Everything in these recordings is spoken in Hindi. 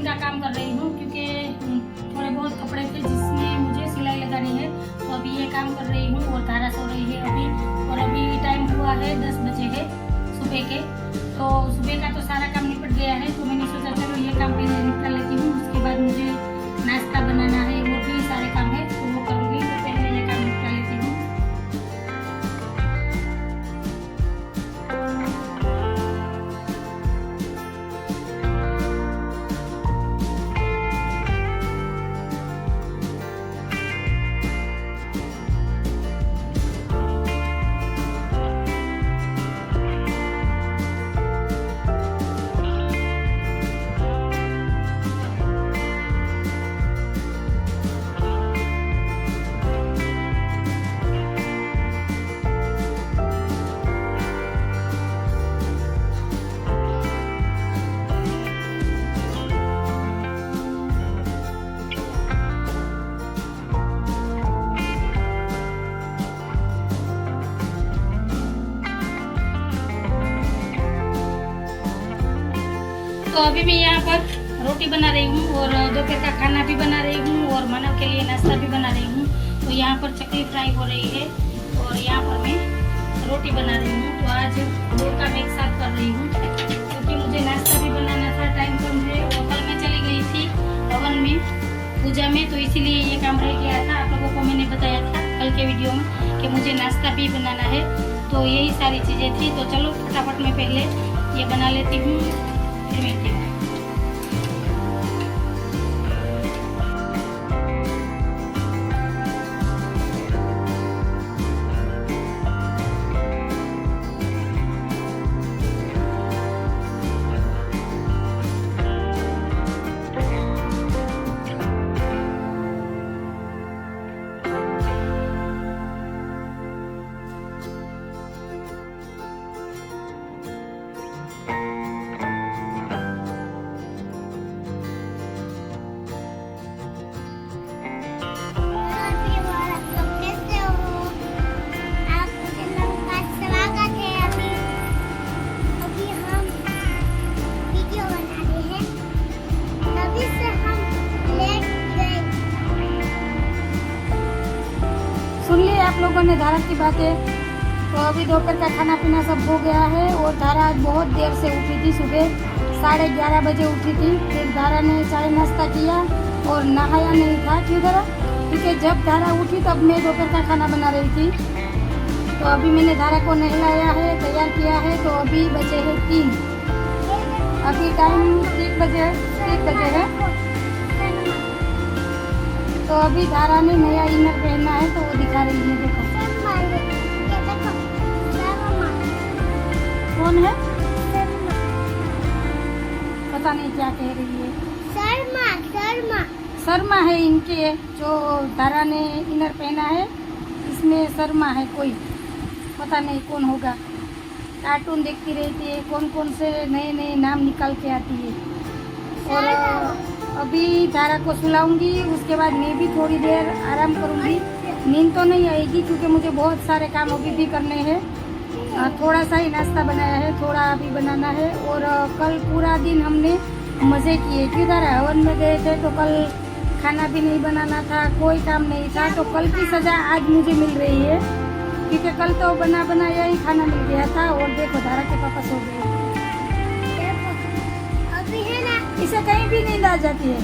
का काम कर रही हूँ क्योंकि थोड़े बहुत कपड़े थे जिसमें मुझे सिलाई लगानी है, तो अभी ये काम कर रही हूँ और धारा सो रही है अभी। और अभी टाइम हुआ है 10 बजे है सुबह के, तो सुबह का तो सारा काम निपट गया है। तो मैंने सोचा चलो ये काम पहले निपटा लेती हूँ, उसके बाद मुझे नाश्ता बनाना है, वो भी सारे काम है तो वो करूँगी। तो पहले ये काम निपटा लेती हूँ। तो अभी मैं यहाँ पर रोटी बना रही हूँ और दोपहर का खाना भी बना रही हूँ और मानव के लिए नाश्ता भी बना रही हूँ। तो यहाँ पर चकली फ्राई हो रही है और यहाँ पर मैं रोटी बना रही हूँ। तो आज दो काम एक साथ कर रही हूँ क्योंकि मुझे नाश्ता भी बनाना था, टाइम कम है। और कल मैं चली गई थी हवन में, पूजा में, तो इसीलिए ये काम रह गया था। आप लोगों को मैंने बताया था कल के वीडियो में कि मुझे नाश्ता भी बनाना है, तो यही सारी चीज़ें थी। तो चलो फटाफट मैं पहले ये बना लेती हूँ, फिर मिलती हूँ। सुन लिए आप लोगों ने धारा की बातें। तो अभी दोपहर का खाना पीना सब हो गया है और धारा आज बहुत देर से उठी थी, सुबह 11:30 बजे उठी थी। फिर धारा ने चाय नाश्ता किया और नहाया नहीं था। क्यों धारा? क्योंकि जब धारा उठी तब मैं दोपहर का खाना बना रही थी। तो अभी मैंने धारा को नहलाया है, तैयार किया है। तो अभी बजे है 3, अभी टाइम 1 बजे है। तो अभी धारा ने नया इनर पहनना है तो वो दिखा रही है, देखो कौन है, पता नहीं क्या कह रही है। शर्मा है इनके, जो धारा ने इनर पहना है इसमें शर्मा है कोई, पता नहीं कौन होगा। कार्टून देखती रहती है, कौन कौन से नए नए नाम निकाल के आती है। और अभी धारा को सुलाऊंगी, उसके बाद मैं भी थोड़ी देर आराम करूंगी। नींद तो नहीं आएगी क्योंकि मुझे बहुत सारे काम अभी भी करने हैं। थोड़ा सा ही नाश्ता बनाया है, थोड़ा अभी बनाना है। और कल पूरा दिन हमने मज़े किए। क्यों धारा? हवन में गए थे तो कल खाना भी नहीं बनाना था, कोई काम नहीं था। तो कल की सज़ा आज मुझे मिल रही है क्योंकि कल तो बनाया ही खाना मिल गया था। और देखो धारा के पापा सो गए, इसे कहीं भी नींद आ जाती है।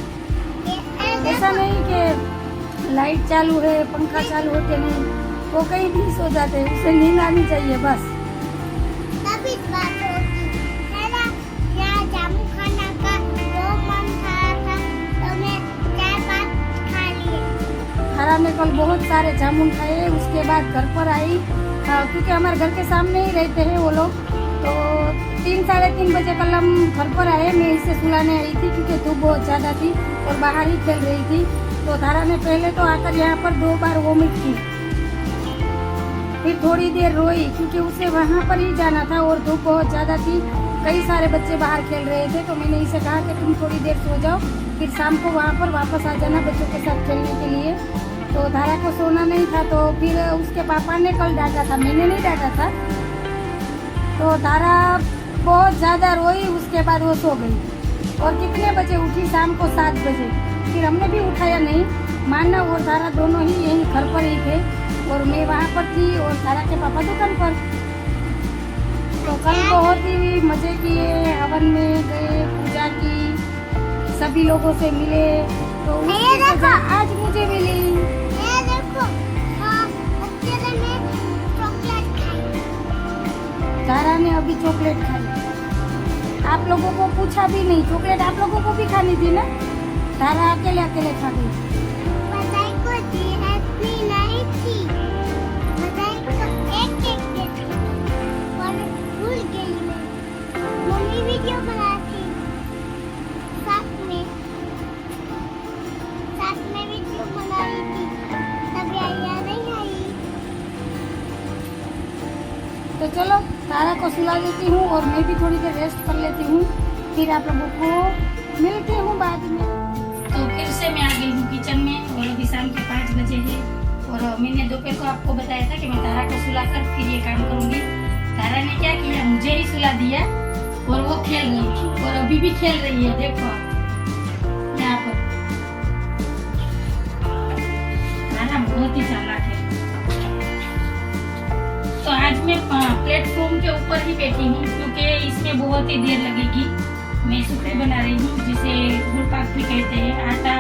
ऐसा नहीं कि लाइट चालू है, पंखा चालू है कि नहीं, वो कहीं भी सो जाते हैं, उसे नींद आनी चाहिए बस। तभी बात होती है ना। यहाँ जामुन खाना का वो मन था तो मैं 4-5 खा लिए। धारा ने कल बहुत सारे जामुन खाए। उसके बाद घर पर आई, क्योंकि हमारे घर के सामने ही रहते हैं वो लोग। तो 3-3:30 बजे कल हम घर पर आए। मैं इसे सुलाने आई थी क्योंकि धूप बहुत ज़्यादा थी और बाहर ही खेल रही थी। तो धारा ने पहले तो आकर यहाँ पर 2 बार वोमिट की, फिर थोड़ी देर रोई क्योंकि उसे वहाँ पर ही जाना था और धूप बहुत ज़्यादा थी। कई सारे बच्चे बाहर खेल रहे थे। तो मैंने इसे कहा कि तुम थोड़ी देर सो जाओ, फिर शाम को वहाँ पर वापस आ जाना बच्चों के साथ खेलने के लिए। तो धारा को सोना नहीं था, तो फिर उसके पापा ने कल डांटा था, मैंने नहीं डांटा था। तो धारा बहुत ज़्यादा रोई, उसके बाद वो सो गई। और कितने बजे उठी? शाम को 7 बजे। फिर हमने भी उठाया नहीं। मानव और तारा दोनों ही यहीं घर पर ही थे और मैं वहाँ पर थी और तारा के पापा दुकान पर। तो कल बहुत ही मज़े किए, हवन में गए, पूजा की, सभी लोगों से मिले। तो उसकी सजा आज मुझे मिली। ये देखो, अकेले में चॉकलेट खाई। तारा ने अभी चॉकलेट खाई। आप लोगों को पूछा भी नहीं, चॉकलेट आप लोगों को भी खानी थी ना। तारा अकेले अकेले खा गई। बताई को दी है, पी नहीं थी। बताई को एक एक देती और भूल गई मैं। मम्मी वीडियो बनाती साथ में वीडियो बना रही थी, तब आया नहीं आई। तो चलो तारा को सुला देती हूँ और मैं भी थोड़ी देर रेस्ट कर लेती हूँ। फिर आप लोगों को मिलती हूँ बाद में। तो फिर से मैं आ गई हूँ किचन में और अभी शाम के 5 बजे है। और मैंने दोपहर को आपको बताया था कि मैं तारा को सुलाकर फिर ये काम करूँगी। तारा ने क्या किया, मुझे ही सुला दिया और वो खेल रही थी और अभी भी खेल रही है। देखो आप यहाँ पर, तारा बहुत ही चालाक है। तो आज मैं प्लेटफॉर्म के ऊपर ही बैठी हूँ क्योंकि इसमें बहुत ही देर लगेगी। मैं सुखड़ी बना रही हूँ जिसे गुड़ पाक भी कहते हैं। आटा,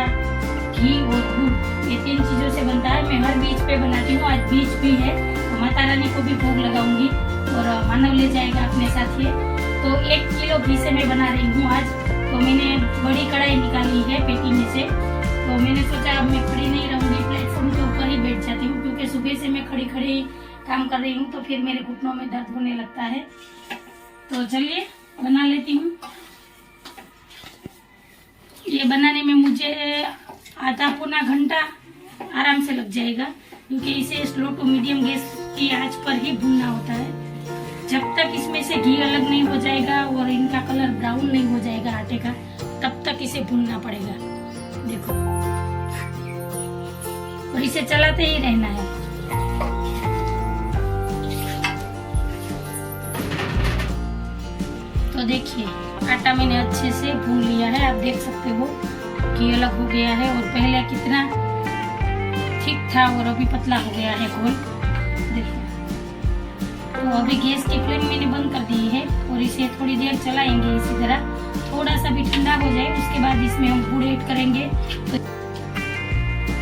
घी और गुड़, ये 3 चीजों से बनता है। मैं हर बीज पे बनाती हूँ, आज बीज भी है तो माता रानी को भी भोग लगाऊंगी और मानव ले जाएगा अपने साथ ये। तो 1 किलो घी से मैं बना रही हूँ आज। तो मैंने बड़ी कढ़ाई निकाली है पेटी में से। तो मैंने सोचा अब मैं खड़ी नहीं रहूंगी, प्लेटफॉर्म के ऊपर ही बैठ जाती हूँ क्योंकि सुबह से मैं खड़ी खड़ी काम कर रही हूँ तो फिर मेरे घुटनों में दर्द होने लगता है। तो चलिए बना लेती हूँ। ये बनाने में मुझे आधा पौना घंटा आराम से लग जाएगा क्योंकि इसे स्लो टू मीडियम गैस की आंच पर ही भूनना होता है। जब तक इसमें से घी अलग नहीं हो जाएगा और इनका कलर ब्राउन नहीं हो जाएगा आटे का, तब तक इसे भूनना पड़ेगा। देखो, और इसे चलाते ही रहना है। तो देखिए आटा मैंने अच्छे से भून लिया है, आप देख सकते हो कि अलग हो गया है और पहले कितना ठीक था और अभी पतला हो गया है घोल। देखो, तो अभी गैस की फ्लेम मैंने बंद कर दी है और इसे थोड़ी देर चलाएंगे इसी तरह। थोड़ा सा भी ठंडा हो जाए उसके बाद इसमें हम गुड़ ऐड करेंगे।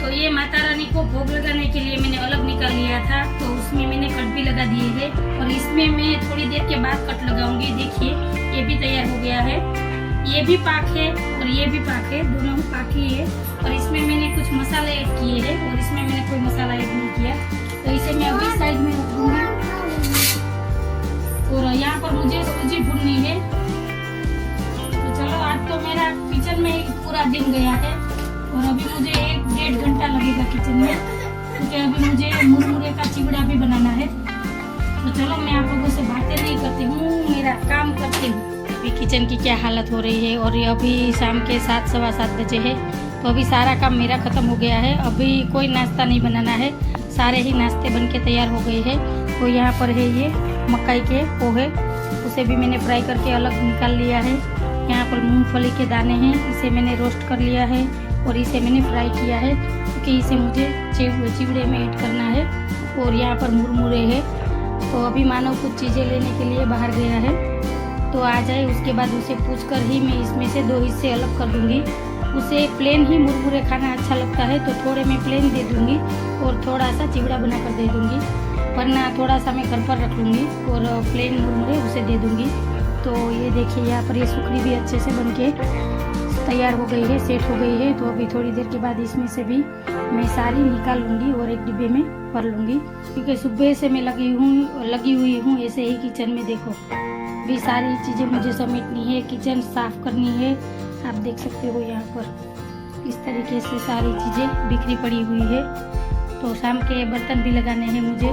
तो ये माता रानी को भोग लगाने के लिए मैंने अलग निकाल लिया था, तो उसमें मैंने कट भी लगा दिए है और इसमें मैं थोड़ी देर के बाद कट लगाऊंगी। देखिए ये भी तैयार हो गया है, ये भी पाक है और ये भी पाक है, दोनों ही पाक ही है। और इसमें मैंने कुछ मसाले ऐड किए हैं और इसमें मैंने कोई मसाला ऐड नहीं किया। तो इसे मैं अभी साइड में रख दूंगी। और यहाँ पर मुझे सूजी भूननी है। तो चलो आज तो मेरा किचन में ही पूरा दिन गया है और अभी मुझे 1-1.5 घंटा लगेगा किचन में क्योंकि अभी मुझे मुरमुरे का चिवड़ा भी बनाना है। तो चलो मैं आप लोगों से बातें नहीं करती हूँ, मेरा काम करती हूँ। अभी किचन की क्या हालत हो रही है और ये अभी शाम के 7 सवा 7 बजे है। तो अभी सारा काम मेरा ख़त्म हो गया है। अभी कोई नाश्ता नहीं बनाना है, सारे ही नाश्ते बन के तैयार हो गए हैं। तो यहाँ पर है ये मकई के पोहे, उसे भी मैंने फ्राई करके अलग निकाल लिया है। यहाँ पर मूंगफली के दाने हैं, इसे मैंने रोस्ट कर लिया है और इसे मैंने फ्राई किया है क्योंकि इसे मुझे चिवड़े में ऐड करना है। और यहाँ पर मुरमुरे है। तो अभी मानव कुछ चीज़ें लेने के लिए बाहर गया है, तो आ जाए उसके बाद उसे पूछकर ही मैं इसमें से 2 हिस्से अलग कर दूंगी। उसे प्लेन ही मुरमुरे खाना अच्छा लगता है तो थोड़े मैं प्लेन दे दूंगी और थोड़ा सा चिवड़ा बनाकर दे दूंगी, वरना थोड़ा सा मैं घर पर रख लूँगी और प्लेन मुरमुरे उसे दे दूंगी। तो ये देखिए यहाँ पर ये सुखड़ी भी अच्छे से बन के तैयार हो गई है, सेट हो गई है। तो अभी थोड़ी देर के बाद इसमें से भी मैं सारी निकाल लूँगी और एक डिब्बे में भर लूँगी क्योंकि सुबह से मैं लगी हुई हूँ ऐसे ही किचन में। देखो भी सारी चीज़ें मुझे समेटनी है, किचन साफ करनी है। आप देख सकते हो यहाँ पर इस तरीके से सारी चीज़ें बिखरी पड़ी हुई है। तो शाम के बर्तन भी लगाने हैं मुझे,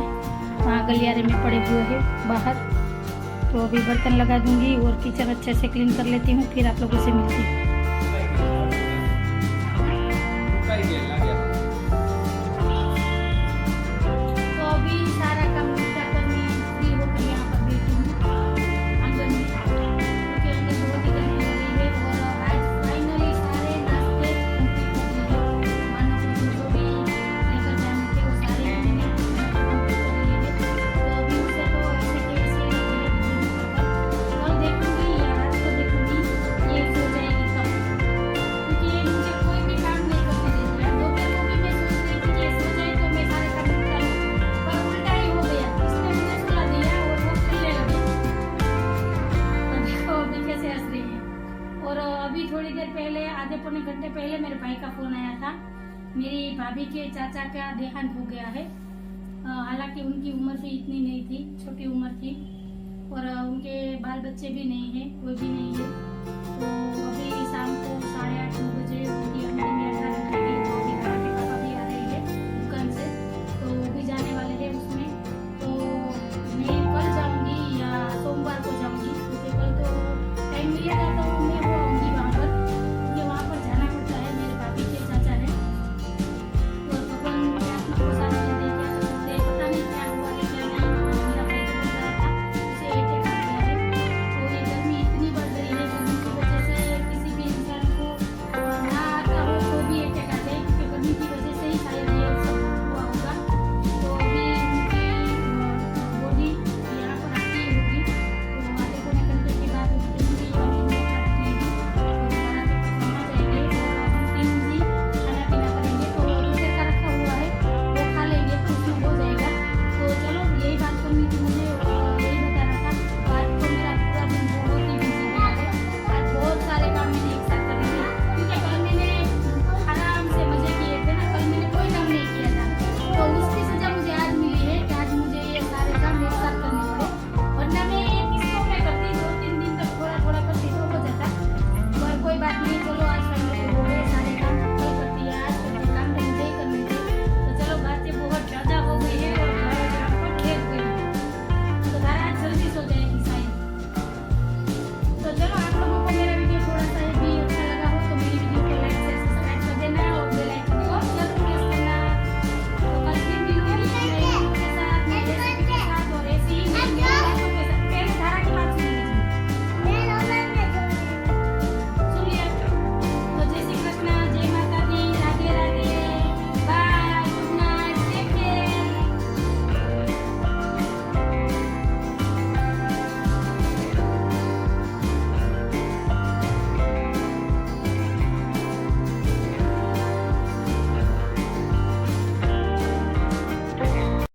वहाँ गलियारे में पड़े हुए हैं बाहर। तो अभी बर्तन लगा दूंगी और किचन अच्छे से क्लीन कर लेती हूँ, फिर आप लोगों से मिलती हूँ। तो अभी सारा काम निपटा कर मैं फ्री होकर यहाँ पर बैठी हूँ आंगन में, क्योंकि अंदर बहुत ही गर्मी हो रही है और आज आधे पौने घंटे पहले मेरे भाई का फोन आया था। मेरी भाभी के चाचा का देहांत हो गया है। हालांकि उनकी उम्र भी इतनी नहीं थी, छोटी उम्र थी और उनके बाल बच्चे भी नहीं है, कोई भी नहीं है।